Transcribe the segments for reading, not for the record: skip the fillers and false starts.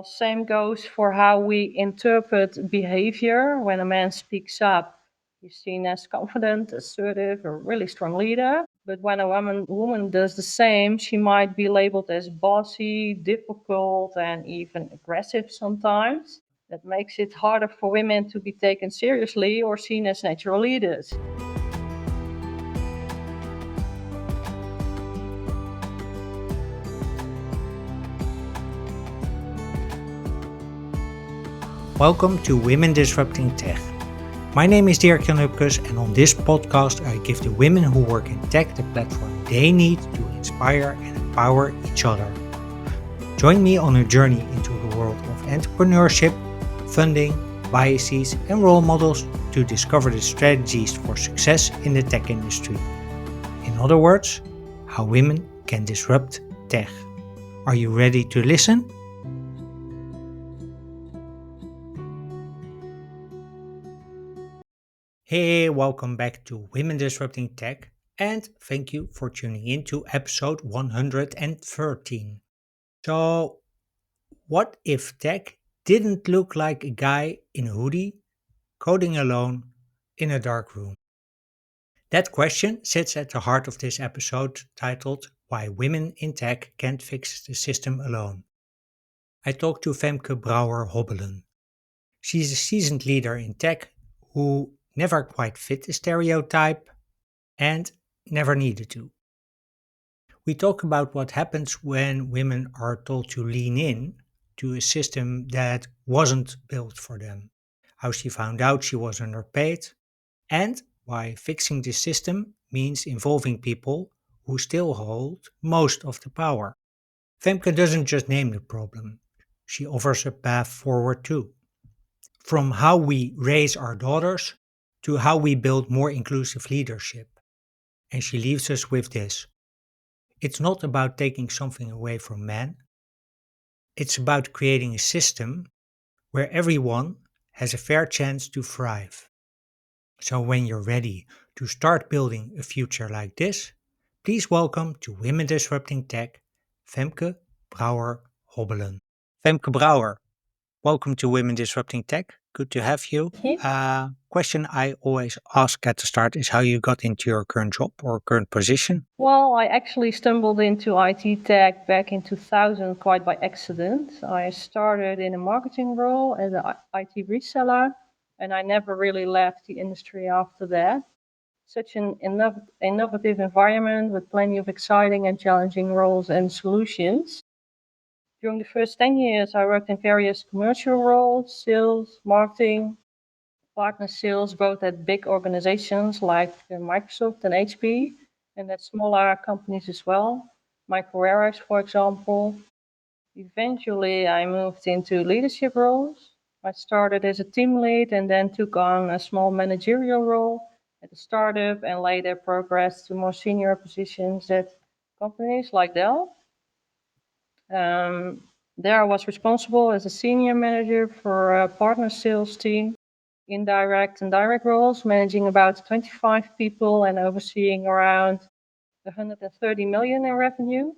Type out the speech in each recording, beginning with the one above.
Same goes for how we interpret behavior. When a man speaks up, he's seen as confident, assertive, a really strong leader. But when a woman does the same, she might be labeled as bossy, difficult, and even aggressive sometimes. That makes it harder for women to be taken seriously or seen as natural leaders. Welcome to Women Disrupting Tech. My name is Dirk Jan Upkes, and on this podcast I give the women who work in tech the platform they need to inspire and empower each other. Join me on a journey into the world of entrepreneurship, funding, biases and role models to discover the strategies for success in the tech industry. In other words, how women can disrupt tech. Are you ready to listen? Hey, welcome back to Women Disrupting Tech, and thank you for tuning in to episode 113. So, what if tech didn't look like a guy in a hoodie coding alone in a dark room? That question sits at the heart of this episode titled Why Women in Tech Can't Fix the System Alone. I talked to Femke Brouwer-Hobbelen. She's a seasoned leader in tech who never quite fit the stereotype and never needed to. We talk about what happens when women are told to lean in to a system that wasn't built for them, how she found out she was underpaid, and why fixing this system means involving people who still hold most of the power. Femke doesn't just name the problem, she offers a path forward too. From how we raise our daughters to how we build more inclusive leadership. And she leaves us with this. It's not about taking something away from men. It's about creating a system where everyone has a fair chance to thrive. So when you're ready to start building a future like this, please welcome to Women Disrupting Tech, Femke Brouwer-Hobbelen. Femke Brouwer, welcome to Women Disrupting Tech. Good to have you. Thank you. Question I always ask at the start is how you got into your current job or current position. Well, I actually stumbled into IT tech back in 2000 quite by accident. I started in a marketing role as an IT reseller, and I never really left the industry after that. Such an innovative environment with plenty of exciting and challenging roles and solutions. During the first 10 years, I worked in various commercial roles, sales, marketing, partner sales, both at big organizations like Microsoft and HP, and at smaller companies as well, Microeras, for example. Eventually, I moved into leadership roles. I started as a team lead and then took on a small managerial role at a startup and later progressed to more senior positions at companies like Dell. There I was responsible as a senior manager for a partner sales team, indirect and direct roles, managing about 25 people and overseeing around 130 million in revenue.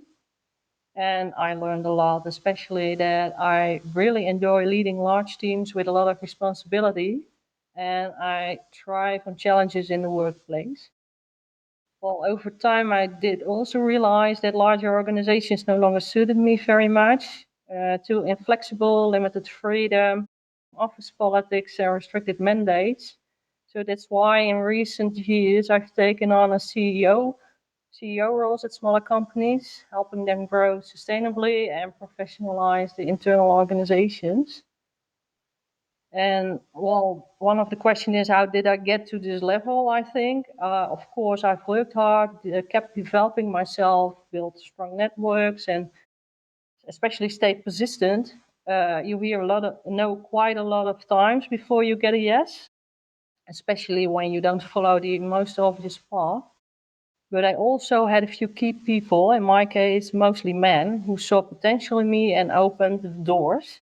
And I learned a lot, especially that I really enjoy leading large teams with a lot of responsibility. And I thrive on challenges in the workplace. Well, over time, I did also realize that larger organizations no longer suited me very much. Too inflexible, limited freedom, office politics, and restricted mandates. So that's why in recent years I've taken on a CEO roles at smaller companies, helping them grow sustainably and professionalize the internal organizations. And well, one of the questions is how did I get to this level? I think, of course, I've worked hard, kept developing myself, built strong networks, and especially stayed persistent. You hear a lot of no quite a lot of times before you get a yes, especially when you don't follow the most obvious path. But I also had a few key people, in my case, mostly men, who saw potential in me and opened the doors.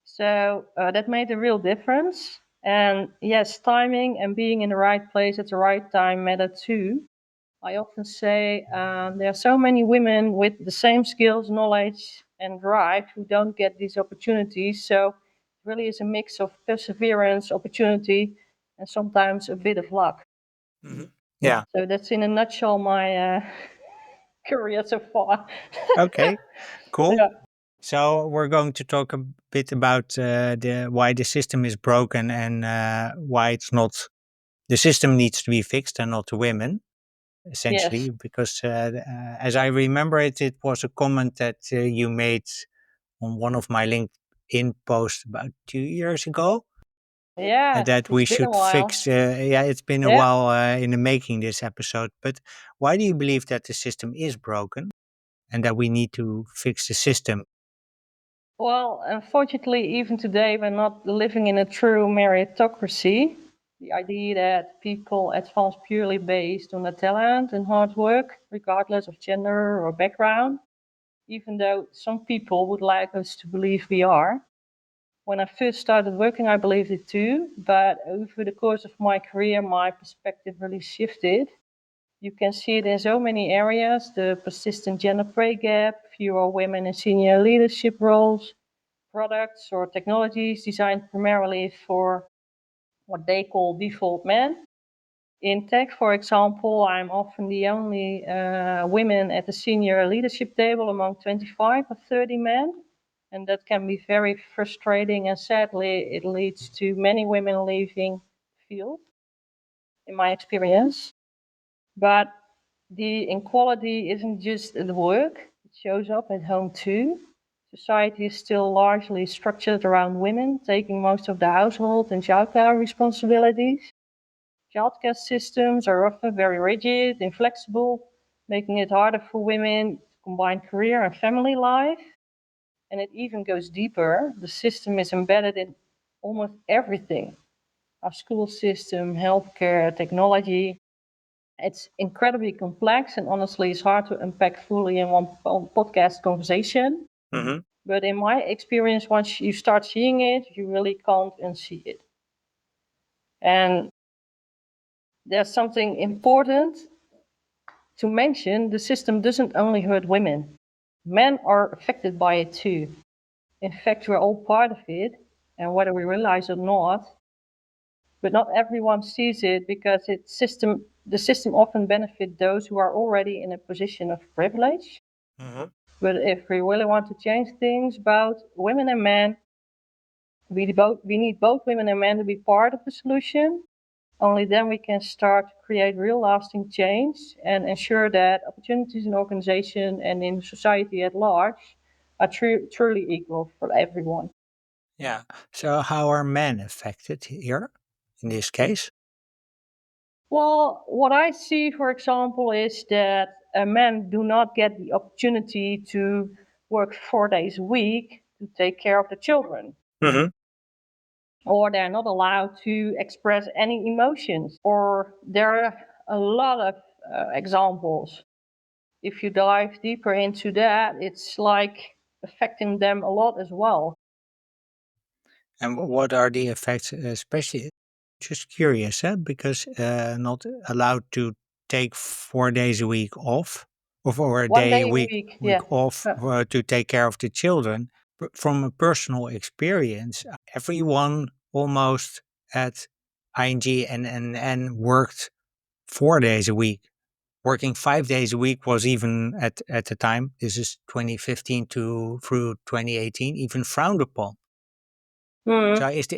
So that made a real difference. And yes, timing and being in the right place at the right time matter too. I often say there are so many women with the same skills, knowledge, and drive who don't get these opportunities. So it really is a mix of perseverance, opportunity, and sometimes a bit of luck. Hmm. Yeah. So that's in a nutshell my career so far. Okay. Cool. Yeah. So we're going to talk a bit about the why the system is broken and why it's not the system needs to be fixed and not the women, Yes. essentially. Because as I remember it, it was a comment that you made on one of my LinkedIn posts about 2 years ago, Yeah. that It's we been a should while. fix. Yeah, it's been a Yeah. while in the making this episode, but why do you believe that the system is broken and that we need to fix the system? Well, unfortunately, even today, we're not living in a true meritocracy. The idea that people advance purely based on their talent and hard work, regardless of gender or background, even though some people would like us to believe we are. When I first started working, I believed it too, but over the course of my career, my perspective really shifted. You can see it in so many areas: the persistent gender pay gap, fewer women in senior leadership roles, products or technologies designed primarily for what they call default men. In tech, for example, I'm often the only woman at the senior leadership table among 25 or 30 men. And that can be very frustrating, and sadly, it leads to many women leaving the field, in my experience. But the inequality isn't just at work, it shows up at home too. Society is still largely structured around women taking most of the household and childcare responsibilities. Childcare systems are often very rigid, inflexible, making it harder for women to combine career and family life. And it even goes deeper. The system is embedded in almost everything: our school system, healthcare, technology. It's incredibly complex, and honestly, it's hard to unpack fully in one podcast conversation. Hmm. But in my experience, once you start seeing it, you really can't unsee it. And there's something important to mention: the system doesn't only hurt women, men are affected by it too. In fact, we're all part of it, and whether we realize it or not, but not everyone sees it because the system often benefits those who are already in a position of privilege. Hmm. But if we really want to change things about women and men, we need both women and men to be part of the solution. Only then we can start to create real lasting change and ensure that opportunities in organization and in society at large are truly equal for everyone. Yeah. So how are men affected here in this case? Well, what I see, for example, is that men do not get the opportunity to work 4 days a week to take care of the children, Hmm. or they're not allowed to express any emotions, or there are a lot of examples. If you dive deeper into that, it's like affecting them a lot as well. And what are the effects, especially? Just curious, because not allowed to take 4 days a week off, or for a One day a day a week week, yeah. off to take care of the children. From a personal experience, everyone almost at ING and worked 4 days a week. Working 5 days a week was even at the time. This is 2015 to through 2018, even frowned upon. So Mm.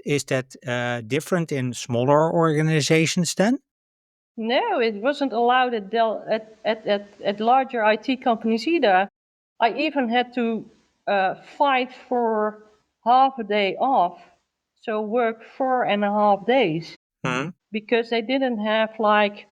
is that different in smaller organizations then? No, it wasn't allowed at, at larger IT companies either. I even had to fight for half a day off, so work 4.5 days, Hmm. because they didn't have like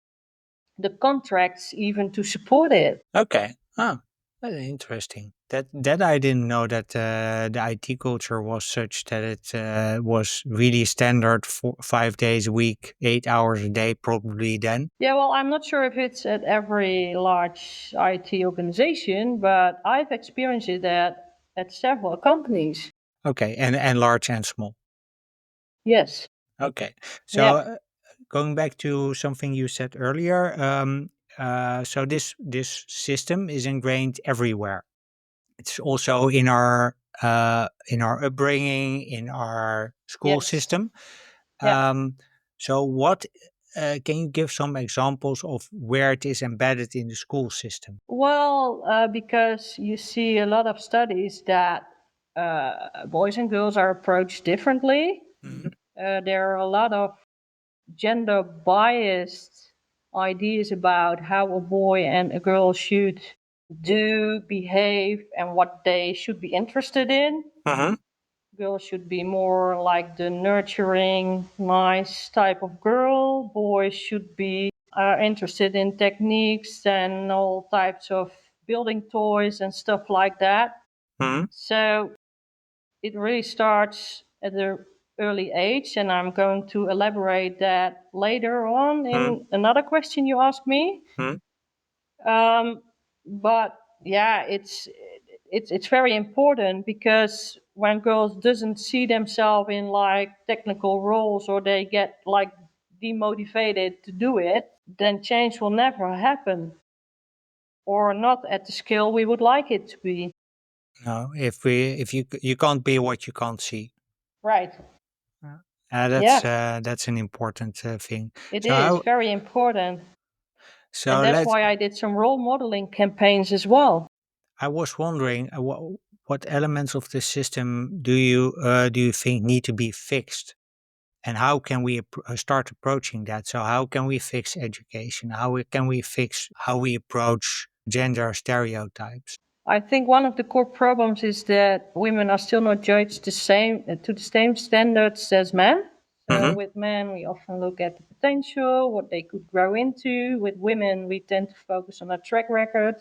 the contracts even to support it. Okay. Oh, that's interesting. That I didn't know that the IT culture was such that it was really standard for 5 days a week, 8 hours a day, probably then. Yeah, well, I'm not sure if it's at every large IT organization, but I've experienced it at several companies. Okay, and large and small. Yes. Okay, so Yeah. going back to something you said earlier, so this system is ingrained everywhere. It's also in our upbringing, in our school Yes. system. Yeah. Um, so, what can you give some examples of where it is embedded in the school system? Well, because you see a lot of studies that boys and girls are approached differently. Mhm. There are a lot of gender biased ideas about how a boy and a girl should do, behave, and what they should be interested in. Mhm. Girls should be more like the nurturing, nice type of girl. Boys should be interested in techniques and all types of building toys and stuff like that. Mhm. So it really starts at an early age, and I'm going to elaborate that later on Mhm. in another question you asked me. Mhm. Um, but yeah, it's very important because when girls doesn't see themselves in like technical roles or they get like demotivated to do it, then change will never happen or not at the scale we would like it to be. No, if you can't be what you can't see. Right. Uh, Yeah, that's an important thing. it So is how very important. And so that's let why I did some role modeling campaigns as well. I was wondering what elements of this system do you think need to be fixed, and how can we start approaching that? So how can we fix education? Can we fix how we approach gender stereotypes? I think one of the core problems is that women are still not judged the same to the same standards as men. So Mm-hmm. with men, we often look at the potential, what they could grow into. With women, we tend to focus on a track record,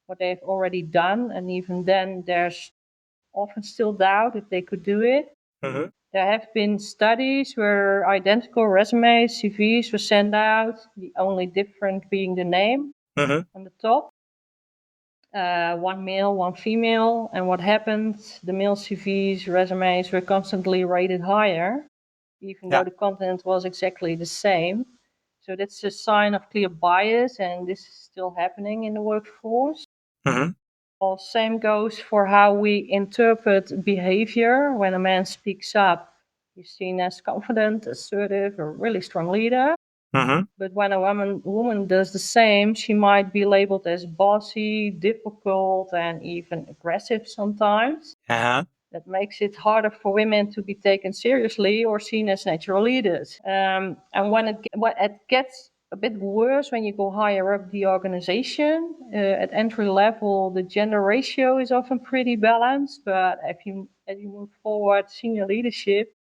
what they've already done, and even then, there's often still doubt if they could do it. Mm-hmm. There have been studies where identical resumes, CVs were sent out, the only difference being the name Mm-hmm. on the top. One male, one female. And what happened? The male CVs, resumes were constantly rated higher, even though Yeah. the content was exactly the same. So that's a sign of clear bias, and this is still happening in the workforce. Mm-hmm. Well, same goes for how we interpret behavior. When a man speaks up, he's seen as confident, assertive, a really strong leader. Mm-hmm. But when a woman does the same, she might be labeled as bossy, difficult, and even aggressive sometimes. Uh-huh. That makes it harder for women to be taken seriously or seen as natural leaders. And when it gets a bit worse when you go higher up the organization, at entry level, the gender ratio is often pretty balanced. But as you move forward, senior leadership,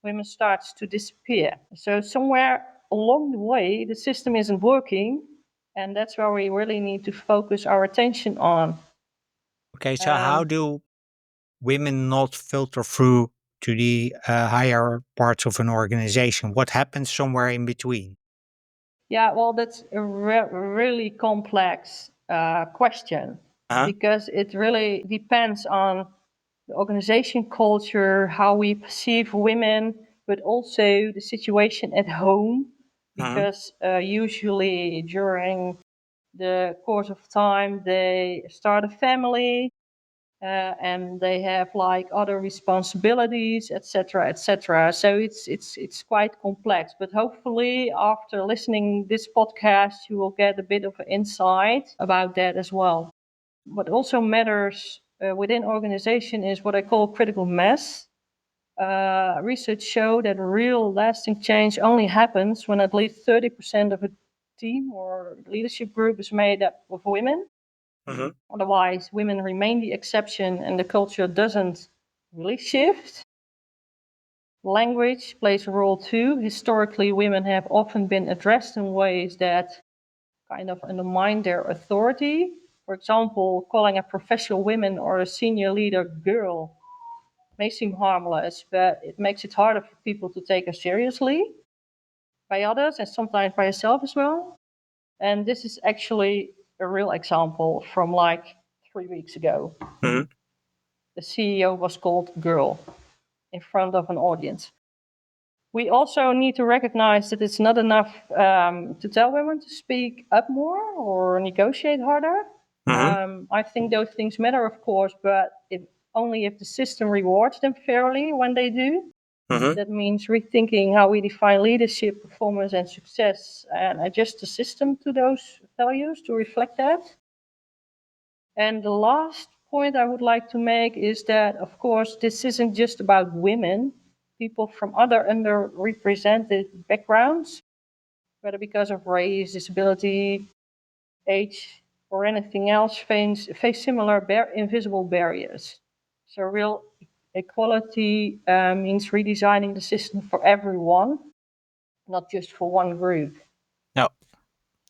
women starts to disappear. So somewhere along the way, the system isn't working, and that's where we really need to focus our attention on. Okay, so how Um, do women not filter through to the higher parts of an organization? What happens somewhere in between? yeah, well, that's a really complex question Uh-huh. because it really depends on the organization culture, how we perceive women, but also the situation at home. Mm-hmm. Because usually during the course of time they start a family, and they have like other responsibilities, etc., etc. So it's quite complex. But hopefully, after listening this podcast, you will get a bit of an insight about that as well. What also matters within organization is what I call critical mass. Research show that real lasting change only happens when at least 30% of a team or leadership group is made up of women. Mm-hmm. Otherwise, women remain the exception and the culture doesn't really shift. Language plays a role too. Historically, women have often been addressed in ways that kind of undermine their authority. For example, calling a professional woman or a senior leader girl may seem harmless, but it makes it harder for people to take her seriously by others and sometimes by yourself as well. And this is actually a real example from like 3 weeks ago. Mm-hmm. The CEO was called girl in front of an audience. We also need to recognize that it's not enough to tell women to speak up more or negotiate harder. Mm-hmm. I think those things matter, of course, but if only if the system rewards them fairly when they do. Mm-hmm. That means rethinking how we define leadership, performance, and success, and adjust the system to those values to reflect that. And the last point I would like to make is that, of course, this isn't just about women. People from other underrepresented backgrounds, whether because of race, disability, age, or anything else, face similar invisible barriers. So, real equality means redesigning the system for everyone, not just for one group. No,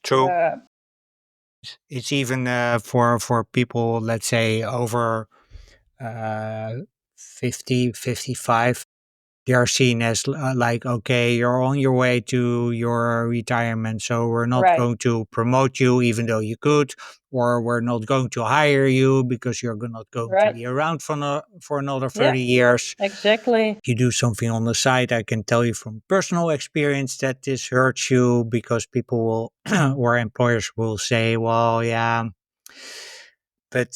true. Uh, It's even for people, let's say, over uh, 50, 55. They are seen as like, okay, you're on your way to your retirement, so we're not right. going to promote you even though you could, or we're not going to hire you because you're not going to Right. be around for another Yeah, 30 years. exactly. You do something on the side. I can tell you from personal experience that this hurts you because people will or employers will say, well, yeah, but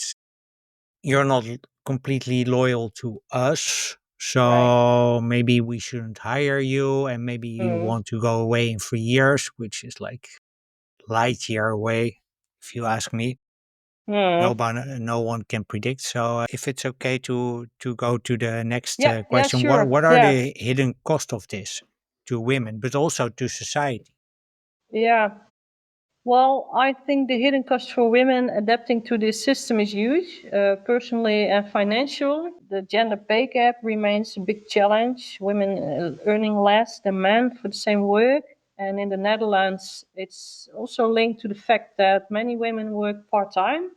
you're not completely loyal to us. Right. So maybe we shouldn't hire you, and maybe you Mm. want to go away in 3 years, which is like light year away, if you ask me. Mm. No one can predict. So, if it's okay to go to the next Yeah, yeah, question, what sure. what are Yeah, the hidden cost of this to women, but also to society? yeah. Well, I think the hidden cost for women adapting to this system is huge, personally and financially. The gender pay gap remains a big challenge. Women earning less than men for the same work. And in the Netherlands, it's also linked to the fact that many women work part time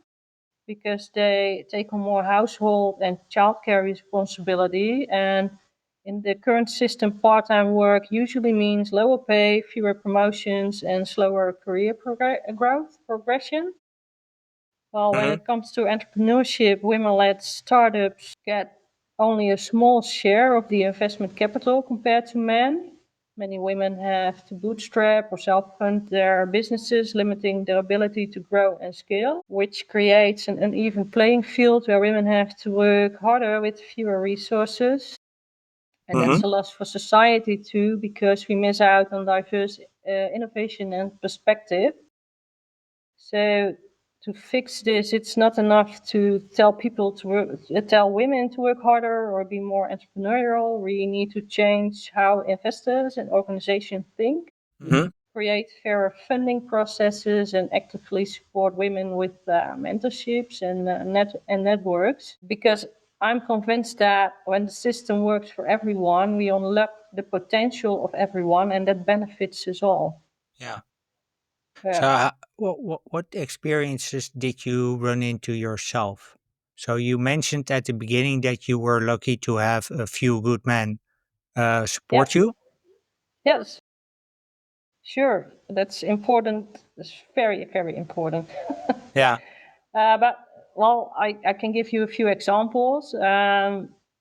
because they take on more household and childcare responsibility. And in the current system, part time work usually means lower pay, fewer promotions, and slower career growth progression. Well, when Hmm. it comes to entrepreneurship, women led startups get only a small share of the investment capital compared to men. Many women have to bootstrap or self fund their businesses, limiting their ability to grow and scale, which creates an uneven playing field where women have to work harder with fewer resources. And Hmm. that's a loss for society too, because we miss out on diverse innovation and perspective. So to fix this, it's not enough to tell people to work, tell women to work harder or be more entrepreneurial. We need to change how investors and organizations think, Hmm. create fairer funding processes, and actively support women with mentorships and networks. Because I'm convinced that when the system works for everyone, we unlock the potential of everyone, and that benefits us all. Yeah. So, Yeah. what experiences did you run into yourself? So, you mentioned at the beginning that you were lucky to have a few good men Yeah. support you. Yes. Sure, that's important. It's very, very important. Yeah. But well, I can give you a few examples.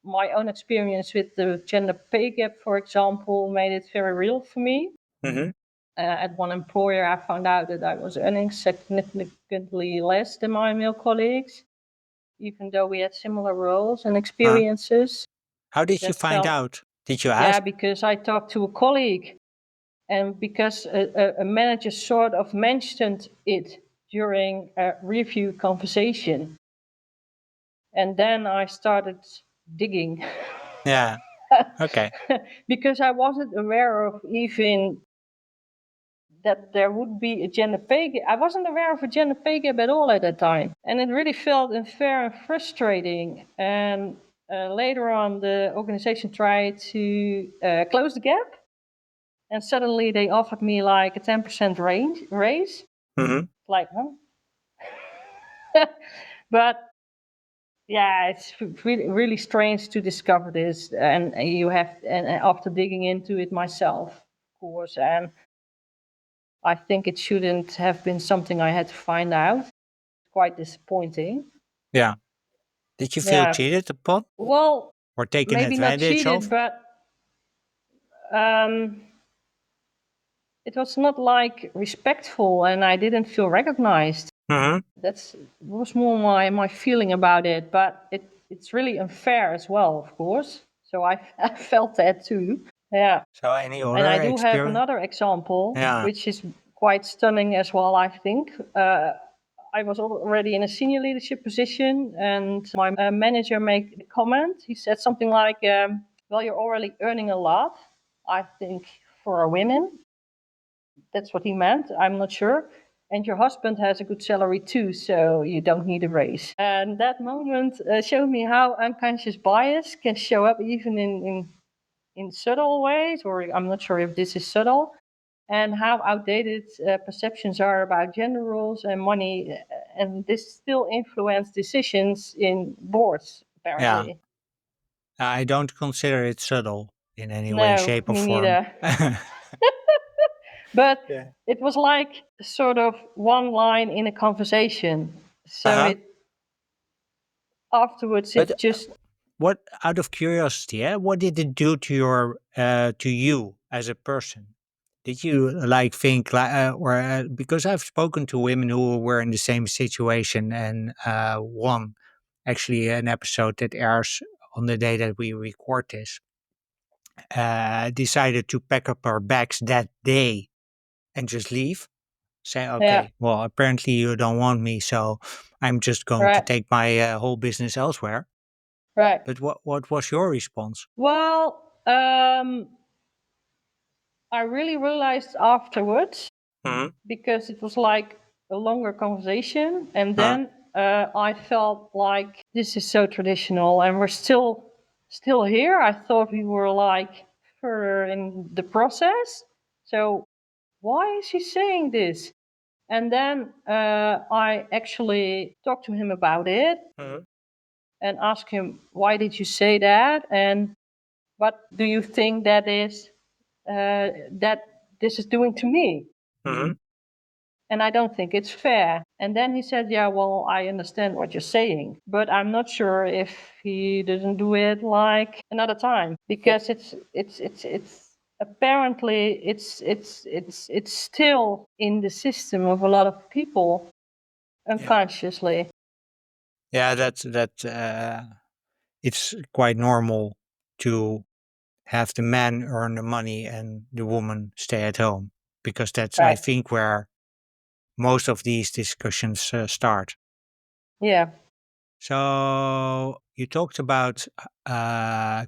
My own experience with the gender pay gap, for example, made it very real for me. Hmm. At one employer, I found out that I was earning significantly less than my male colleagues, even though we had similar roles and experiences. How did you That find felt, out? Did you yeah, ask? because I talked to a colleague and because a manager sort of mentioned it during a review conversation. And then I started digging Yeah. Okay. because I wasn't aware of even that there would be a gender pay gap. I wasn't aware of a gender pay gap at all at that time. And it really felt unfair and frustrating. And later on, the organization tried to close the gap. And suddenly they offered me like a 10% raise. Hmm. Like, huh? But yeah, it's really, really strange to discover this. And you have, and after digging into it myself, of course, and I think it shouldn't have been something I had to find out. Quite disappointing. Yeah. Did you feel Yeah. cheated upon Well, or taken maybe not advantage cheated, of? but um, it was not like respectful, and I didn't feel recognized. Mhm. That's was more my feeling about it, but it's really unfair as well, of course. So I I felt that too. Yeah. So any And I other do have experience? another example, Yeah. which is quite stunning as well, I think. I was already in a senior leadership position, and my manager made a comment. He said something like, well, you're already earning a lot, I think, for a women. That's what he meant. I'm not sure. And your husband has a good salary too, so you don't need a raise. And that moment showed me how unconscious bias can show up even in subtle ways, or I'm not sure if this is subtle, and how outdated perceptions are about gender roles and money. And this still influence decisions in boards, Yeah. apparently. I don't consider it subtle in any way, No, shape, or me form. neither. But Yeah. it was like sort of one line in a conversation. So Uh-huh. it afterwards But it just what, out of curiosity, what did it do to your to you as a person? Did you like think like or because I've spoken to women who were in the same situation, and one actually an episode that airs on the day that we record this decided to pack up her bags that day and just leave. Say, yeah, okay, well, apparently you don't want me, so I'm just going to right, take my whole business elsewhere. right. But what was your response? Well, I really realized afterwards Hmm. because it was like a longer conversation, and Huh? then I felt like this is so traditional, and we're still here. I thought we were like further in the process. So why is he saying this? And then I actually talked to him about it Hmm. and asked him, why did you say that? And what do you think that this is doing to me? Hmm. And I don't think it's fair. And then he said, yeah, well, I understand what you're saying, but I'm not sure if he didn't do it like another time because it's apparently it's still in the system of a lot of people Yeah. unconsciously. Yeah, that it's quite normal to have the man earn the money and the woman stay at home, because that's, I Right. think, where most of these discussions start. Yeah. So you talked about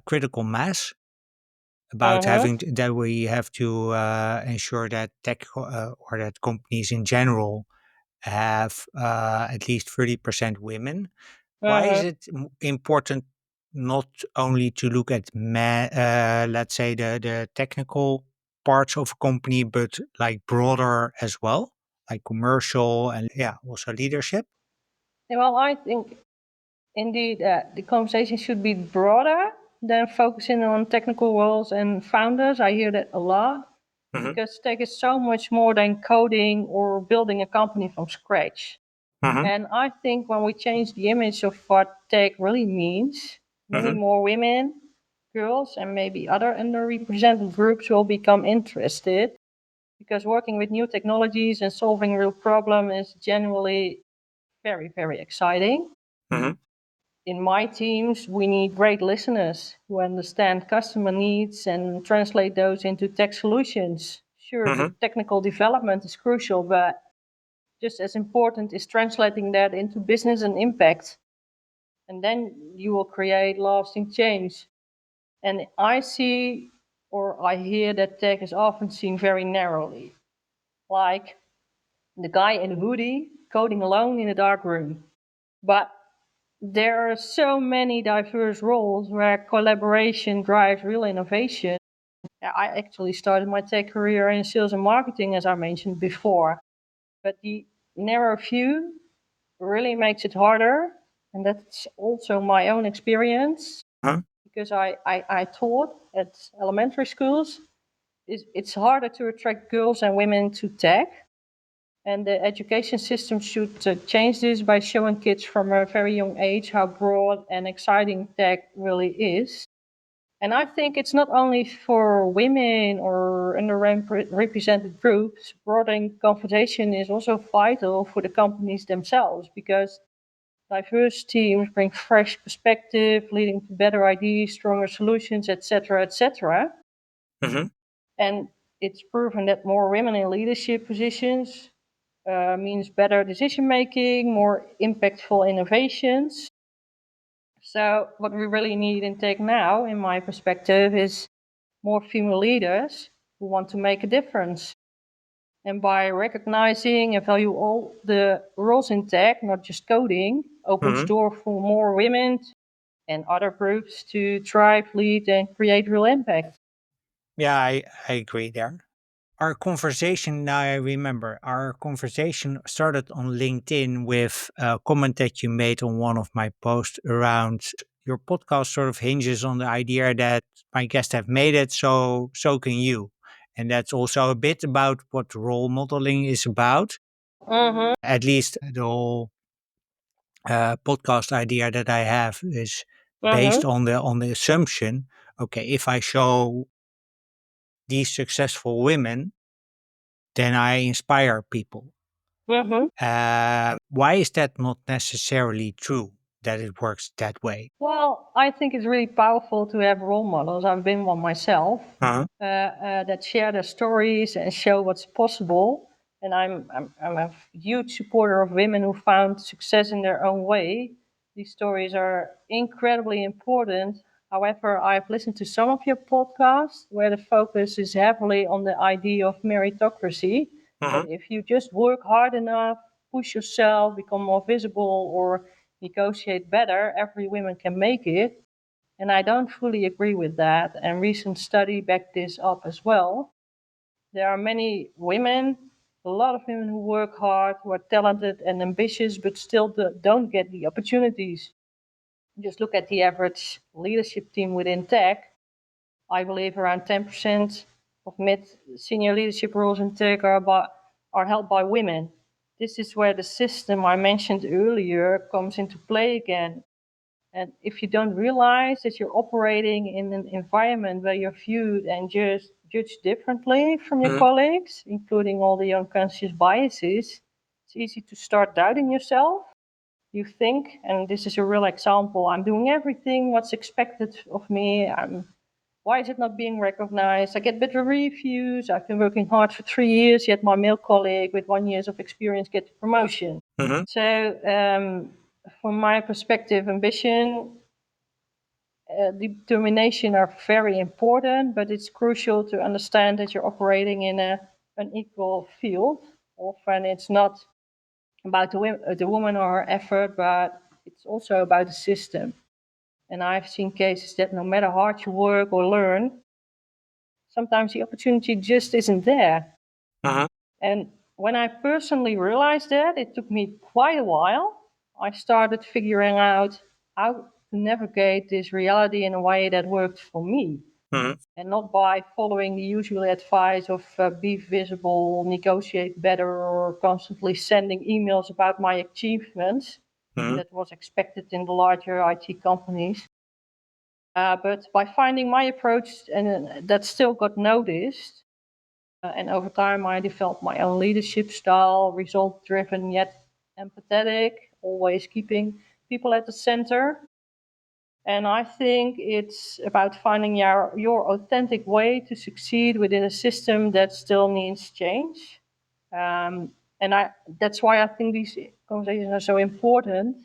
critical mass, about Uh-huh. that we have to ensure that tech or that companies in general have at least 30% women. Why is Uh-huh. it important not only to look at let's say the technical parts of a company, but like broader as well, like commercial and yeah, also leadership? Yeah, well, I think indeed the conversation should be broader than focusing on technical roles and founders. I hear that a lot Hmm. because tech is so much more than coding or building a company from scratch. Hmm. And I think when we change the image of what tech really means, many Hmm. more women, girls, and maybe other underrepresented groups will become interested because working with new technologies and solving real problems is generally very, very exciting. Hmm. In my teams, we need great listeners who understand customer needs and translate those into tech solutions. Sure, the Hmm. technical development is crucial, but just as important is translating that into business and impact. And then you will create lasting change. And I see or I hear that tech is often seen very narrowly, like the guy in the hoodie coding alone in a dark room. But there are so many diverse roles where collaboration drives real innovation. Yeah, I actually started my tech career in sales and marketing, as I mentioned before. But the narrow view really makes it harder. And that's also my own experience Huh? because I taught at elementary schools. It's harder to attract girls and women to tech. And the education system should change this by showing kids from a very young age how broad and exciting tech really is. And I think it's not only for women or underrepresented groups. Broadening conversation is also vital for the companies themselves because diverse teams bring fresh perspective, leading to better ideas, stronger solutions, etc., etc. Hmm. And it's proven that more women in leadership positions means better decision making, more impactful innovations. So, what we really need in tech now, in my perspective, is more female leaders who want to make a difference. And by recognizing and value all the roles in tech, not just coding, opens Hmm. door for more women and other groups to thrive, lead, and create real impact. Yeah, I agree there. Our conversation, now I remember, our conversation started on LinkedIn with a comment that you made on one of my posts around your podcast sort of hinges on the idea that my guests have made it, so can you. And that's also a bit about what role modeling is about. Mm-hmm. At least the whole podcast idea that I have is based Mm-hmm. on the assumption, okay, if I show these successful women, then I inspire people. Mm-hmm. Why is that not necessarily true that it works that way? Well, I think it's really powerful to have role models. I've been one myself Uh-huh. that share their stories and show what's possible. And I'm a huge supporter of women who found success in their own way. These stories are incredibly important. However, I've listened to some of your podcasts where the focus is heavily on the idea of meritocracy. That Uh-huh. if you just work hard enough, push yourself, become more visible, or negotiate better, every woman can make it. And I don't fully agree with that. And recent study backed this up as well. There are many women, a lot of women who work hard, who are talented and ambitious, but still don't get the opportunities. Just look at the average leadership team within tech. I believe around 10% of mid senior leadership roles in tech are held by women. This is where the system I mentioned earlier comes into play again. And if you don't realize that you're operating in an environment where you're viewed and just judged differently from your Mhm. colleagues, including all the unconscious biases, it's easy to start doubting yourself. You think, and this is a real example, I'm doing everything what's expected of me. Why is it not being recognized? I get better reviews. I've been working hard for 3 years, yet my male colleague with 1 year of experience gets the promotion. Mhm. So, from my perspective, ambition, determination are very important, but it's crucial to understand that you're operating in a unequal field. Often it's not about the woman or her effort, but it's also about the system. And I've seen cases that no matter how hard you work or learn, sometimes the opportunity just isn't there. Uh-huh. And when I personally realized that, it took me quite a while. I started figuring out how to navigate this reality in a way that worked for me. Mhm. And not by following the usual advice of be visible, negotiate better, or constantly sending emails about my achievements Mhm. that was expected in the larger IT companies. But by finding my approach, and that still got noticed, and over time, I developed my own leadership style, result driven yet empathetic, always keeping people at the center. And I think it's about finding your authentic way to succeed within a system that still needs change. And that's why I think these conversations are so important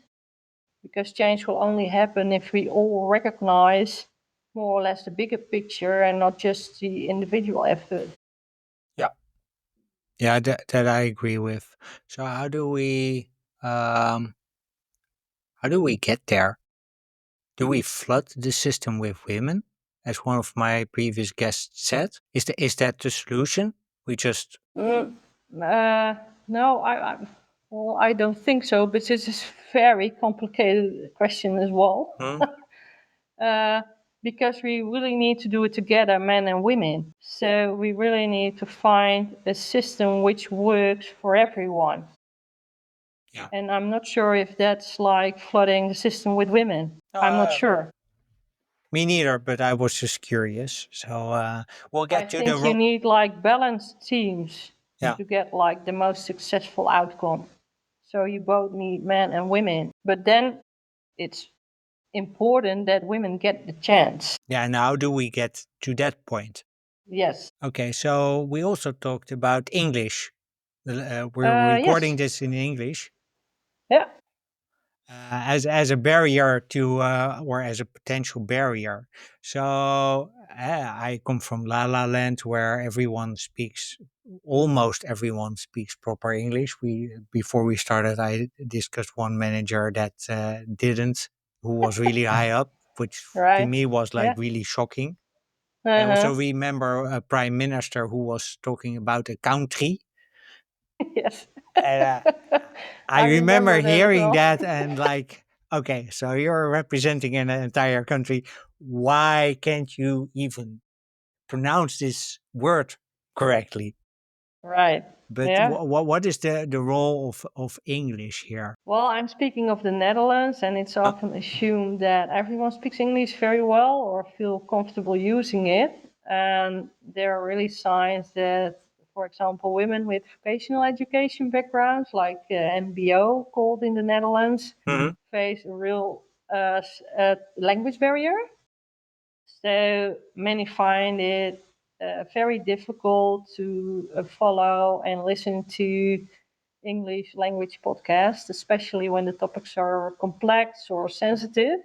because change will only happen if we all recognize more or less the bigger picture and not just the individual effort. Yeah. Yeah, that I agree with. So um how do we get there? Do we flood the system with women, as one of my previous guests said? Is that the solution? We just Mm, uh, no, well, I don't think so, but this is a very complicated question as well. Mhm. uh, because we really need to do it together, men and women. So we really need to find a system which works for everyone. Yeah. And I'm not sure if that's like flooding the system with women. I'm not Uh, sure. Me neither, but I was just curious. So we'll I get to the think you need like balanced teams yeah. to get like the most successful outcome. So you both need men and women. But then it's important that women get the chance. Yeah, and how do we get to that point? Yes. Okay, so we also talked about English. We're recording Yes. this in English Yeah. as a barrier to or as a potential barrier. So I come from La La Land, where almost everyone speaks proper English. We Before we started, I discussed one manager that didn't, who was really high up, which to Right. me was like Yeah. really shocking. I also Uh-huh. remember a prime minister who was talking about a country. Yes. And I I remember remember that as hearing well. that and like, okay, so you're representing an entire country. Why can't you even pronounce this word correctly? Right. But Yeah. what is the role of English here? Well, I'm speaking of the Netherlands, and it's Uh, often assumed that everyone speaks English very well or feel comfortable using it. And there are really signs that, for example, women with vocational education backgrounds, like MBO called in the Netherlands, mhm, face a real language barrier. So many find it very difficult to follow and listen to English language podcasts, especially when the topics are complex or sensitive.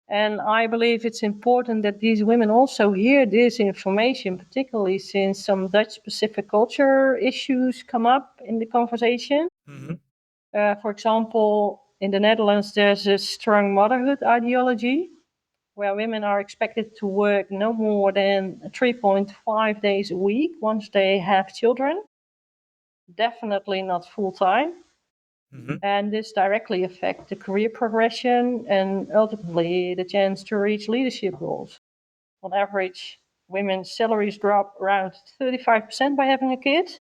And I believe it's important that these women also hear this information, particularly since some Dutch specific culture issues come up in the conversation. mhm, For example, in the Netherlands, there's a strong motherhood ideology where women are expected to work no more than 3.5 days a week once they have children, definitely not full time. mhm, And this directly affects the career progression and ultimately the chance to reach leadership roles. On average, women's salaries drop around 35% by having a kid,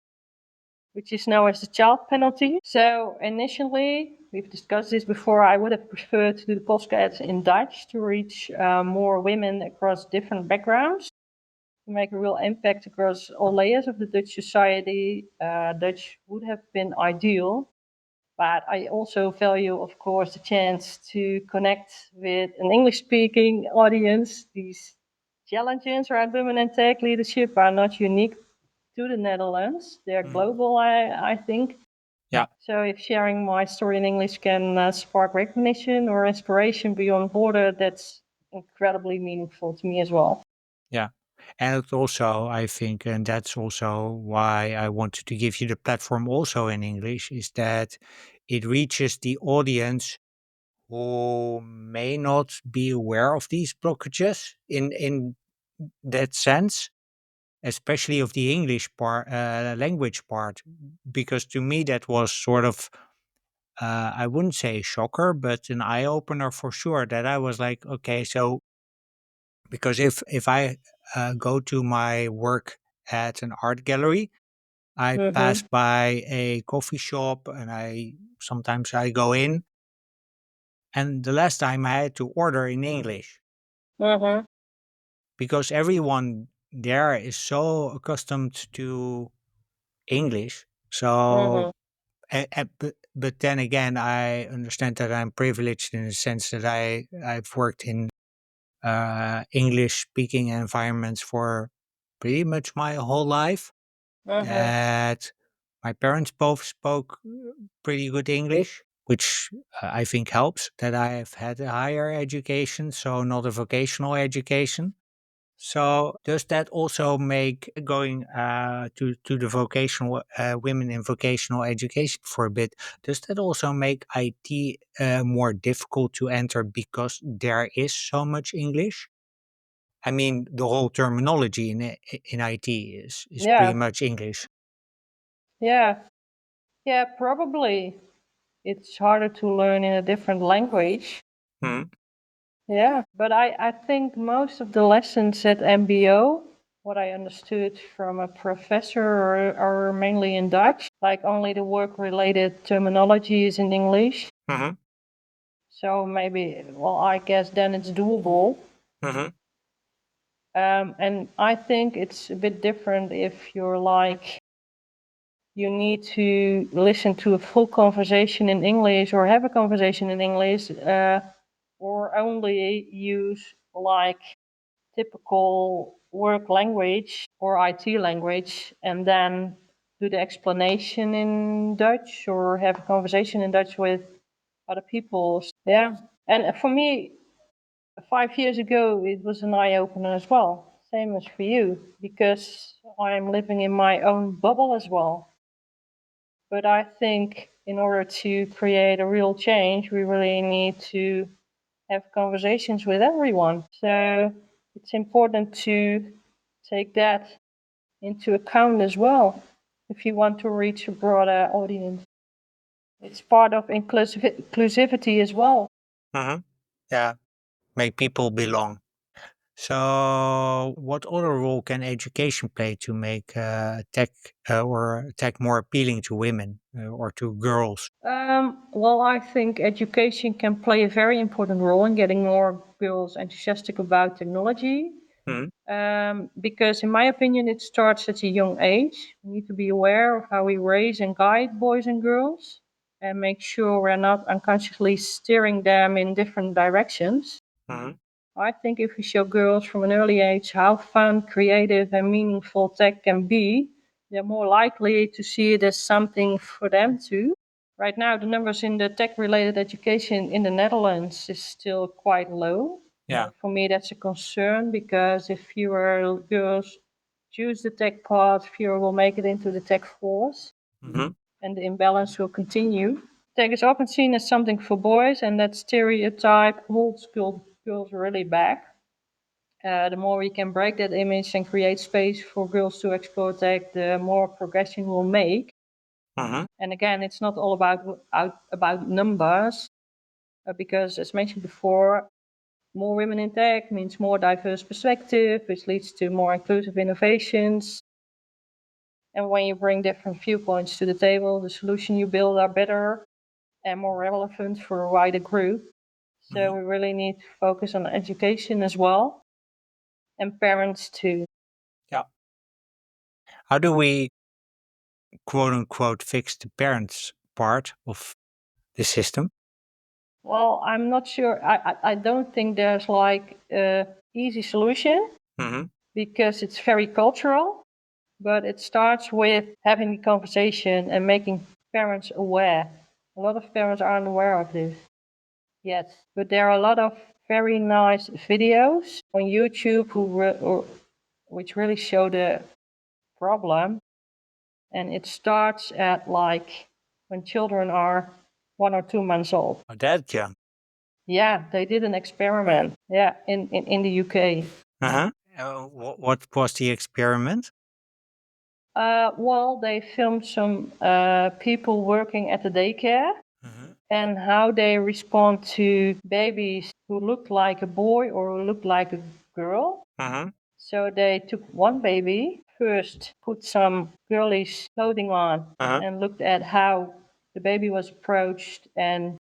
which is known as the child penalty. So initially, we've discussed this before, I would have preferred to do the podcast in Dutch to reach more women across different backgrounds, to make a real impact across all layers of the Dutch society. Dutch would have been ideal, but I also value, of course, the chance to connect with an English speaking audience. These challenges around women in tech leadership are not unique to the Netherlands, they're mhm. global, I think. Yeah, So if sharing my story in English can spark recognition or inspiration beyond border, that's incredibly meaningful to me as well. yeah. And it's also, I think, and that's also why I wanted to give you the platform also in English, is that it reaches the audience who may not be aware of these blockages in that sense, especially of the English part, language part, because to me that was sort of, I wouldn't say a shocker, but an eye opener for sure. That I was like, okay, so because if I go to my work at an art gallery, I pass Mm-hmm. by a coffee shop and I go in, and the last time I had to order in English Mm-hmm. because everyone there is so accustomed to English. Mm-hmm. So, but then again, I understand that I'm privileged in the sense that I've worked in English speaking environments for pretty much my whole life. Mm-hmm. That my parents both spoke pretty good English, which I think helps. That I have had a higher education, so not a vocational education. So does that also make going to the vocational women in vocational education for a bit? Does that also make IT more difficult to enter because there is so much English? I mean, the whole terminology in IT is pretty Yeah. much English. Yeah. Yeah, probably. It's harder to learn in a different language. Hmm. Yeah, but I think most of the lessons at MBO, what I understood from a professor, are mainly in Dutch. Like only the work related terminology is in English. Hmm. So maybe, well, I guess then it's doable. Hmm. And I think it's a bit different if you're like, you need to listen to a full conversation in English or have a conversation in English, or only use like typical work language or IT language and then do the explanation in Dutch or have a conversation in Dutch with other people. Yeah. And for me, 5 years ago, it was an eye opener as well. Same as for you, because I'm living in my own bubble as well. But I think in order to create a real change, we really need to have conversations with everyone. So it's important to take that into account as well if you want to reach a broader audience. It's part of inclusivity as well. Hmm. Yeah, make people belong. So, what other role can education play to make tech more appealing to women or to girls? Well, I think education can play a very important role in getting more girls enthusiastic about technology. Hmm. Because, in my opinion, it starts at a young age. We need to be aware of how we raise and guide boys and girls and make sure we're not unconsciously steering them in different directions. Hmm. I think if we show girls from an early age how fun, creative, and meaningful tech can be, they're more likely to see it as something for them too. Right now, the numbers in the tech related education in the Netherlands is still quite low. Yeah. For me, that's a concern because if fewer girls choose the tech path, fewer will make it into the tech force, Hmm. and the imbalance will continue. Tech is often seen as something for boys, and that stereotype holds girls really back. The more we can break that image and create space for girls to explore tech, the more progression we'll make. Hmm. And again, it's not all about numbers, because as mentioned before, more women in tech means more diverse perspective, which leads to more inclusive innovations. And when you bring different viewpoints to the table, the solution you build are better and more relevant for a wider group. So Hmm. we really need to focus on education as well, and parents too. Yeah. How do we quote unquote fix the parents part of the system? Well, I'm not sure. I don't think there's like a easy solution Hmm. because it's very cultural, but it starts with having the conversation and making parents aware. A lot of parents aren't aware of this yet, but there are a lot of very nice videos on YouTube which really show the problem. And it starts at like when children are 1 or 2 months old. Oh, that young. Yeah, they did an experiment. Yeah, in the UK. Uh-huh. What was the experiment? Well, they filmed some people working at the daycare Hmm. and how they respond to babies who look like a boy or who look like a girl. Hmm. So they took one baby first, put some girlish clothing on, Uh-huh. and looked at how the baby was approached and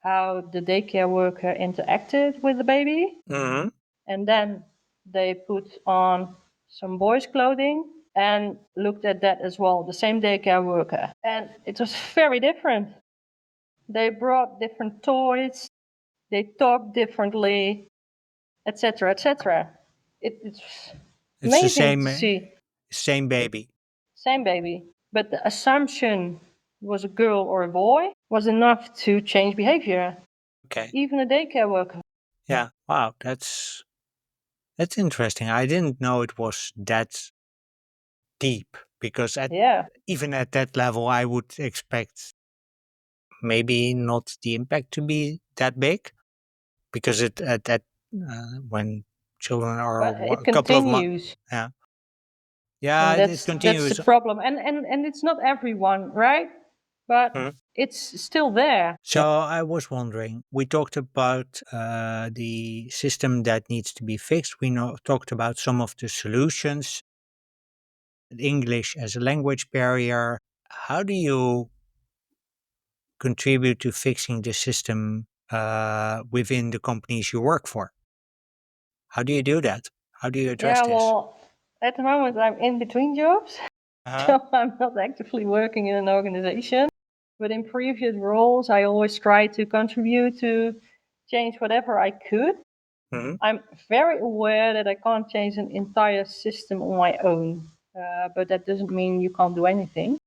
how the daycare worker interacted with the baby. Hmm. And then they put on some boys' clothing and looked at that as well, the same daycare worker. And it was very different. They brought different toys, they talked differently, etc., etc. It's It's the amazing same to see. same baby. Same baby. But the assumption was a girl or a boy was enough to change behavior. Okay. Even a daycare worker. Yeah. Wow. That's interesting. I didn't know it was that deep because at Yeah. even at that level, I would expect maybe not the impact to be that big because it at that when children are But it a couple of months. continues. Yeah. Yeah. And It that's the continues. problem. And it's not everyone, right? But Hmm. it's still there. So I was wondering, we talked about the system that needs to be fixed. We know, talked about some of the solutions, English as a language barrier. How do you contribute to fixing the system within the companies you work for? How do you do that? How do you address Yeah, this? well, at the moment I'm in between jobs, Uh-huh. so I'm not actively working in an organization. But in previous roles, I always tried to contribute to change whatever I could. Hmm. I'm very aware that I can't change an entire system on my own, but that doesn't mean you can't do anything.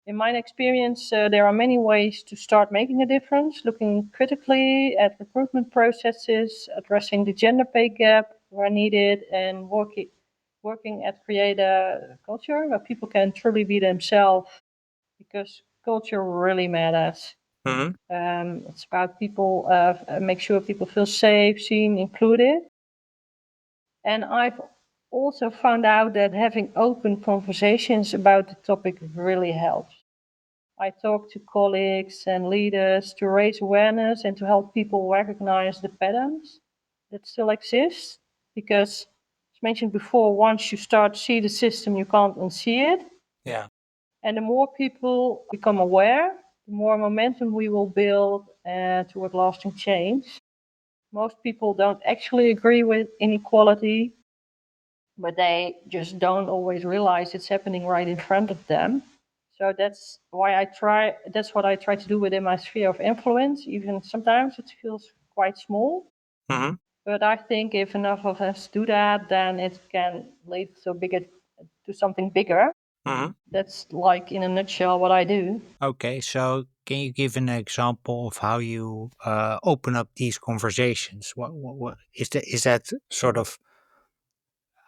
In my experience, there are many ways to start making a difference, looking critically at recruitment processes, addressing the gender pay gap where needed, and working at create a culture where people can truly be themselves because culture really matters. Hmm. It's about people, make sure people feel safe, seen, included. And I've also found out that having open conversations about the topic really helps. I talk to colleagues and leaders to raise awareness and to help people recognize the patterns that still exist. Because, as mentioned before, once you start to see the system, you can't unsee it. Yeah. And the more people become aware, the more momentum we will build toward lasting change. Most people don't actually agree with inequality, but they just don't always realize it's happening right in front of them. So that's what I try to do within my sphere of influence. Even sometimes it feels quite small, Hmm. but I think if enough of us do that, then it can lead to something bigger. Hmm. That's like in a nutshell what I do. Okay, so can you give an example of how you open up these conversations? What is that sort of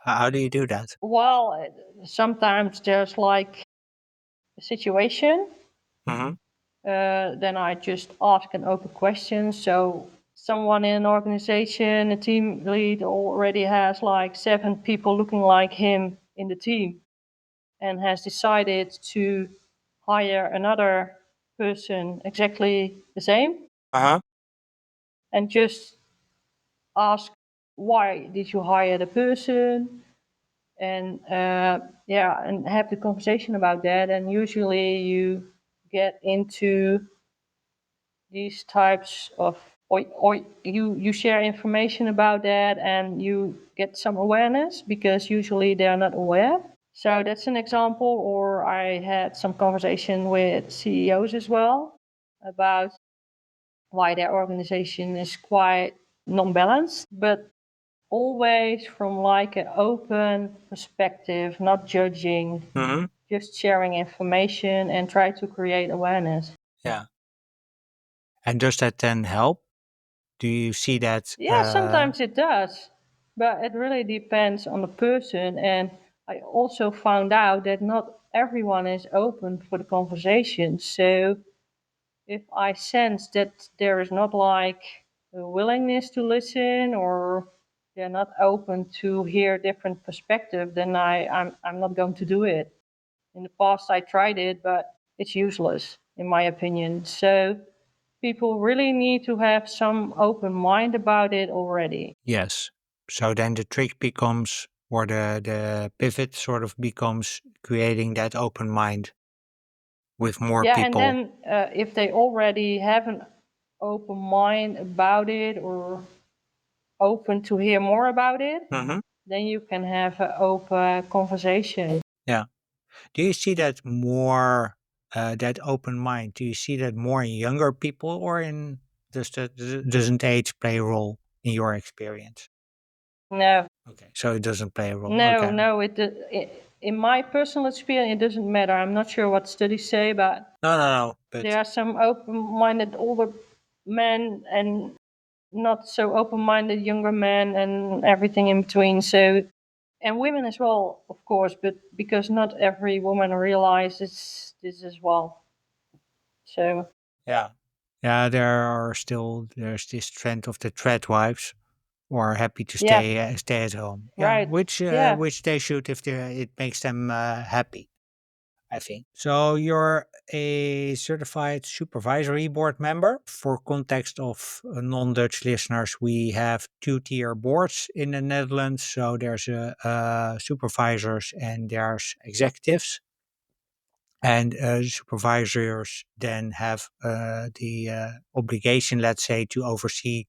how do you do that? Well, sometimes there's like a situation, Hmm. then I just ask an open question. So someone in an organization, a team lead already has like 7 people looking like him in the team and has decided to hire another person exactly the same Uh-huh. and just ask why did you hire the person and yeah, and have the conversation about that. And usually you get into these types of or you share information about that and you get some awareness because usually they are not aware. So that's an example. Or I had some conversation with CEOs as well about why their organization is quite non-balanced, but always from like an open perspective, not judging, Hmm. just sharing information and try to create awareness. Yeah. And does that then help? Do you see that? Yeah, sometimes it does, but it really depends on the person. And I also found out that not everyone is open for the conversation. So if I sense that there is not like a willingness to listen or they're not open to hear different perspective, then I'm not going to do it. In the past, I tried it, but it's useless, in my opinion. So people really need to have some open mind about it already. Yes. So then the trick becomes, or the pivot sort of becomes creating that open mind with more Yeah, and people. then if they already have an open mind about it or open to hear more about it, Hmm. then you can have an open conversation. Yeah. Do you see that more, that open mind? Do you see that more in younger people, or in doesn't age play a role in your experience? No, Okay, so it doesn't play a role. no, Okay. no. In my personal experience, it doesn't matter. I'm not sure what studies say, but No, no, no. there But are some open-minded older men and not so open-minded younger men and everything in between. So, and women as well, of course, but because not every woman realizes this as well. So, yeah, yeah, there's this trend of the trad wives who are happy to yeah, stay at home. Yeah, right. Yeah. which they should if it makes them happy. I think. So you're a certified supervisory board member. For context of non-Dutch listeners, we have two-tier boards in the Netherlands. So there's supervisors and there's executives. And supervisors then have the obligation, let's say, to oversee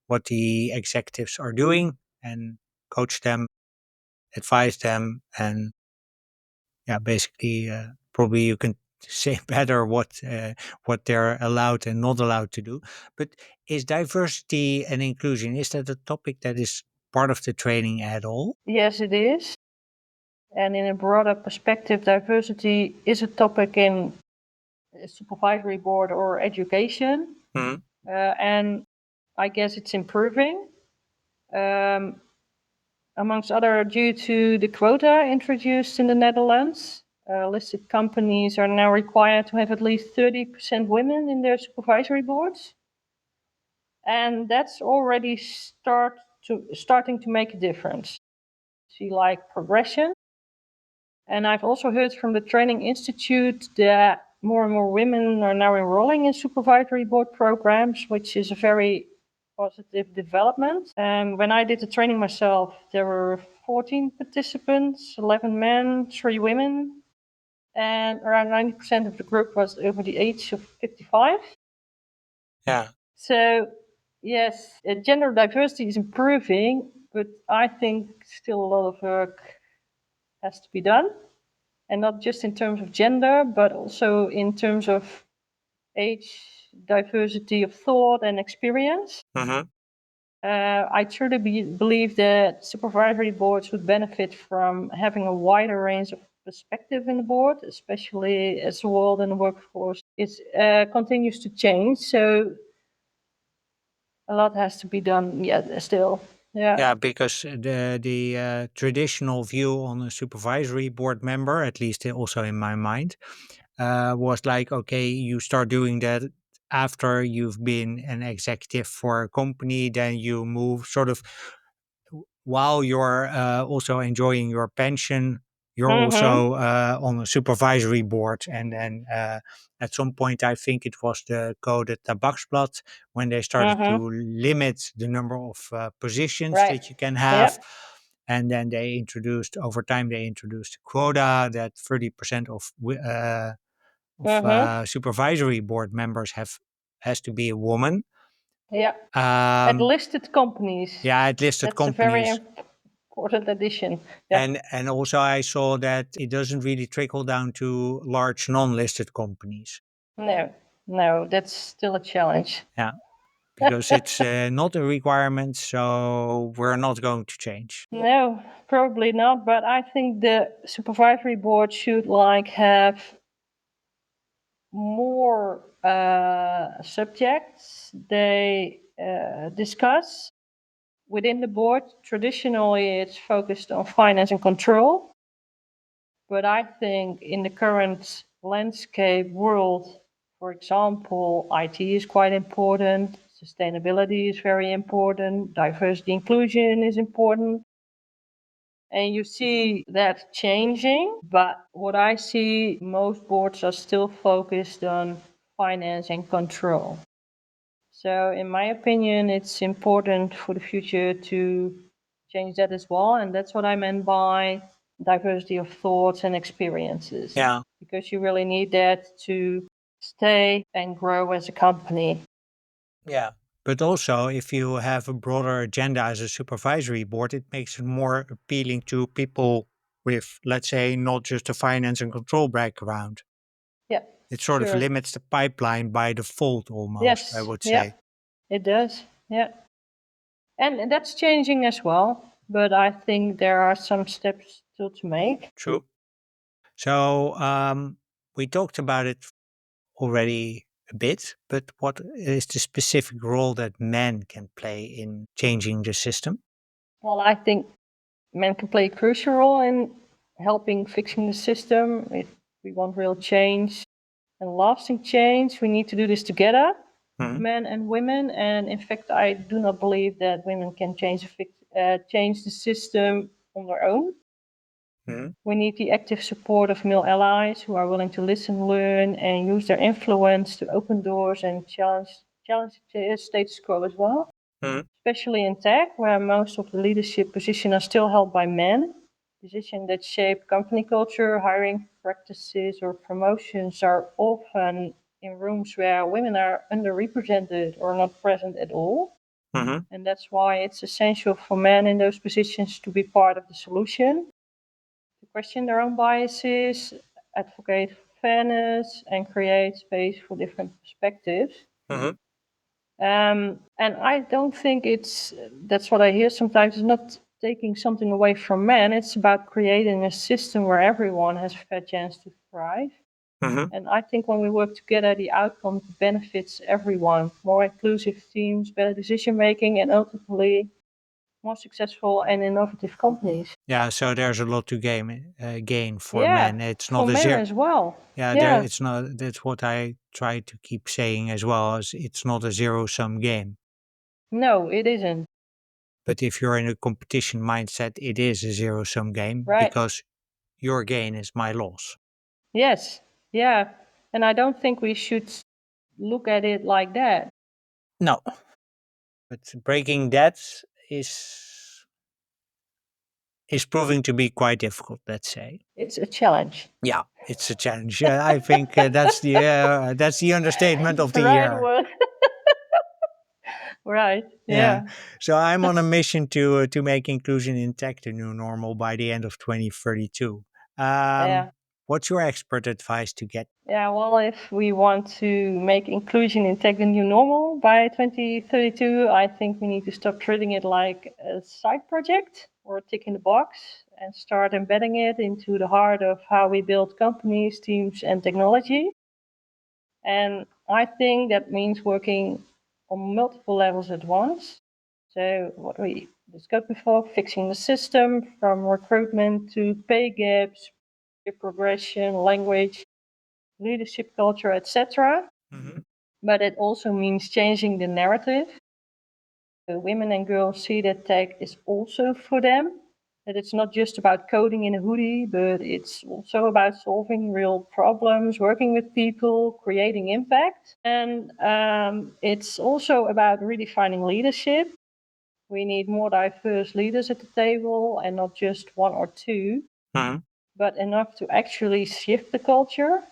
what the executives are doing. and coach them, advise them, and yeah, basically, probably you can say better what they're allowed and not allowed to do. But is diversity and inclusion, is that a topic that is part of the training at all? Yes, it is. And in a broader perspective, diversity is a topic in a supervisory board or education. Mhm. And I guess it's improving. Um, amongst other, due to the quota introduced in the Netherlands, listed companies are now required to have at least 30% women in their supervisory boards. And that's already starting to make a difference. See, like progression. And I've also heard from the Training Institute that more and more women are now enrolling in supervisory board programs, which is a very positive development. And when I did the training myself, there were 14 participants, 11 men, 3 women, and around 90% of the group was over the age of 55. Yeah. So, yes, gender diversity is improving, but I think still a lot of work has to be done. And not just in terms of gender, but also in terms of age, diversity of thought, and experience. Hmm. I truly believe that supervisory boards would benefit from having a wider range of perspective in the board, especially as the world and the workforce continues to change. So a lot has to be done yet still. Yeah. Yeah, because the traditional view on a supervisory board member, at least also in my mind, was like, okay, you start doing that after you've been an executive for a company, then you move sort of while you're also enjoying your pension, you're Mm-hmm. also on a supervisory board. And then at some point, I think it was the Code Tabaksblad, when they started Mm-hmm. to limit the number of positions Right. that you can have. Yep. And then they introduced, over time, they introduced a quota that 30% Mm-hmm. supervisory board members has to be a woman. Yeah. At Um, listed companies. yeah, at listed That's a very companies. important addition. Yeah. And also I saw that it doesn't really trickle down to large non-listed companies. No, no, that's still a challenge. Yeah, because it's not a requirement, so we're not going to change. No, probably not. But I think the supervisory board should have more subjects they discuss within the board. Traditionally, it's focused on finance and control. But I think in the current landscape world, for example, IT is quite important, sustainability is very important, diversity inclusion is important. And you see that changing, but what I see, most boards are still focused on finance and control. So, in my opinion, it's important for the future to change that as well. And that's what I meant by diversity of thoughts and experiences, Yeah. because you really need that to stay and grow as a company. Yeah. But also, if you have a broader agenda as a supervisory board, it makes it more appealing to people with, let's say, not just a finance and control background. Yeah, It sort of sure. limits the pipeline by default almost, I Yes, would yeah, say. it does. Yeah. And that's changing as well. But I think there are some steps still to make. True. So we talked about it already a bit, but what is the specific role that men can play in changing the system? Well, I think men can play a crucial role in helping fixing the system. If we want real change and lasting change, we need to do this together, Mhm. men and women. And in fact, I do not believe that women can change the system on their own. Mhm. We need the active support of male allies who are willing to listen, learn, and use their influence to open doors and challenge the status quo as well, Mhm. especially in tech, where most of the leadership positions are still held by men. Positions that shape company culture, hiring practices, or promotions are often in rooms where women are underrepresented or not present at all. Hmm. And that's why it's essential for men in those positions to be part of the solution, to question their own biases, advocate for fairness, and create space for different perspectives. Hmm. And I don't think that's what I hear sometimes, it's not taking something away from men. It's about creating a system where everyone has a fair chance to thrive. Hmm. And I think when we work together, the outcome benefits everyone. More inclusive teams, better decision making, and ultimately more successful and innovative companies. Yeah, so there's a lot to gain for Yeah, men. It's for not a men zero. as well. Yeah, there. Yeah, It's not. That's what I try to keep saying as well. As it's not a zero sum game. no, it isn't. But if you're in a competition mindset, it is a zero sum game Right. because your gain is my loss. Yes. Yeah. And I don't think we should look at it like that. No, but breaking that is proving to be quite difficult. Let's say. It's a challenge. Yeah, it's a challenge. I think that's the understatement of the Right year. word. Right. Yeah. Yeah. So I'm on a mission to make inclusion in tech the new normal by the end of 2032. Yeah. What's your expert advice to get? Yeah, well, if we want to make inclusion in tech the new normal by 2032, I think we need to stop treating it like a side project or a tick in the box and start embedding it into the heart of how we build companies, teams, and technology. And I think that means working on multiple levels at once. So, what we discussed before, fixing the system from recruitment to pay gaps, progression, language, leadership culture, etc. Mhm. But it also means changing the narrative. So women and girls see that tech is also for them, that it's not just about coding in a hoodie, but it's also about solving real problems, working with people, creating impact. And it's also about redefining leadership. We need more diverse leaders at the table and not just one or two, Mhm. but enough to actually shift the culture.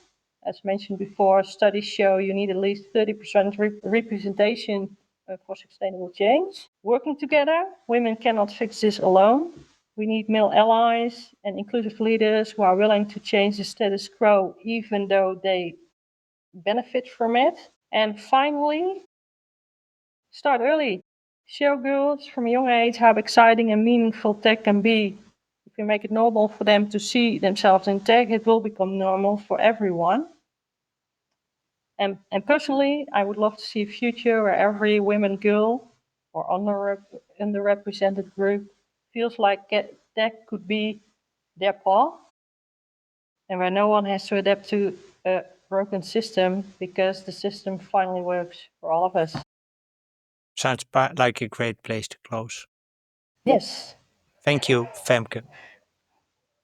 As mentioned before, studies show you need at least 30% representation for sustainable change. Working together, women cannot fix this alone. We need male allies and inclusive leaders who are willing to change the status quo, even though they benefit from it. And finally, start early. Show girls from a young age how exciting and meaningful tech can be. If we make it normal for them to see themselves in tech, it will become normal for everyone. And personally, I would love to see a future where every women, girl, or underrepresented group feels like tech could be their path, and where no one has to adapt to a broken system because the system finally works for all of us. Sounds like a great place to close. Yes, Thank you, Femke,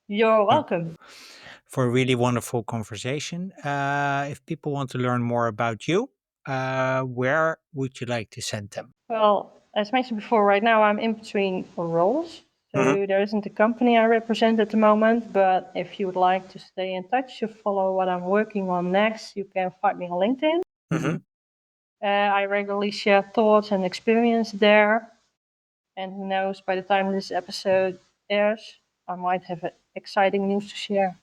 you're uh, welcome. for a really wonderful conversation. If people want to learn more about you, where would you like to send them? Well, as mentioned before, right now I'm in between roles. Mhm. So there isn't a company I represent at the moment, but if you would like to stay in touch or follow what I'm working on next, you can find me on LinkedIn. Mhm. I regularly share thoughts and experience there. And who knows, by the time this episode airs, I might have exciting news to share.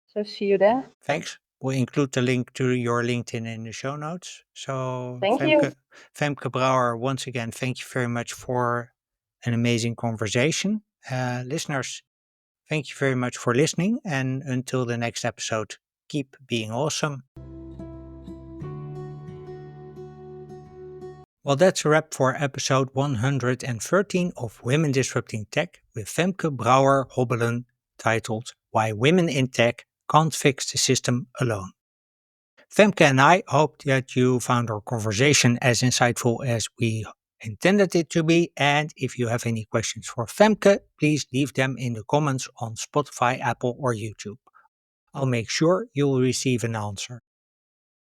So see you there. Thanks. We'll include the link to your LinkedIn in the show notes. So, Thank you. Femke Brouwer, once again, thank you very much for an amazing conversation. Listeners, thank you very much for listening. And until the next episode, keep being awesome. Well, that's a wrap for episode 113 of Women Disrupting Tech with Femke Brouwer-Hobbelen, titled Why Women in Tech Can't Fix the System Alone. Femke and I hope that you found our conversation as insightful as we intended it to be. And if you have any questions for Femke, please leave them in the comments on Spotify, Apple, or YouTube. I'll make sure you will receive an answer.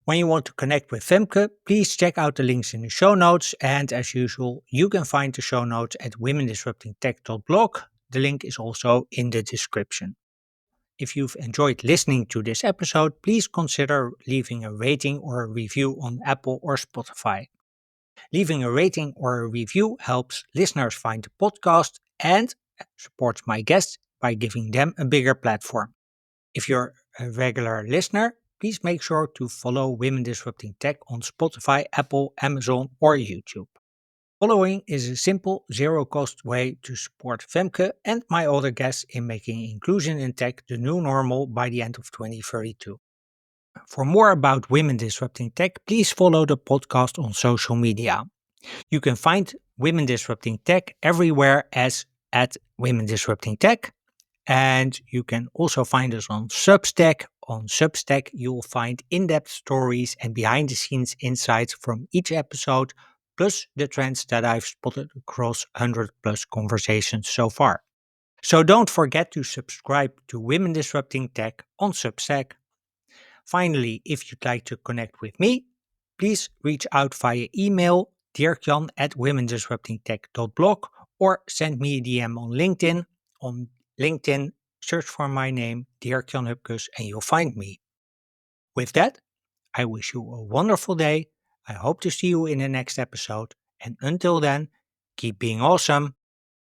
When you want to connect with Femke, please check out the links in the show notes. And as usual, you can find the show notes at womendisruptingtech.blog. The link is also in the description. If you've enjoyed listening to this episode, please consider leaving a rating or a review on Apple or Spotify. Leaving a rating or a review helps listeners find the podcast and supports my guests by giving them a bigger platform. If you're a regular listener, please make sure to follow Women Disrupting Tech on Spotify, Apple, Amazon, or YouTube. Following is a simple, zero cost way to support Femke and my other guests in making inclusion in tech the new normal by the end of 2032. For more about Women Disrupting Tech, please follow the podcast on social media. You can find Women Disrupting Tech everywhere as at Women Disrupting Tech. And you can also find us on Substack. On Substack, you'll find in-depth stories and behind-the-scenes insights from each episode, plus the trends that I've spotted across 100 plus conversations so far. So don't forget to subscribe to Women Disrupting Tech on Substack. Finally, if you'd like to connect with me, please reach out via email dirkjan@womendisruptingtech.blog or send me a DM on LinkedIn. On LinkedIn, search for my name, Dirk-Jan Hupkes, and you'll find me. With that, I wish you a wonderful day. I hope to see you in the next episode. And until then, keep being awesome.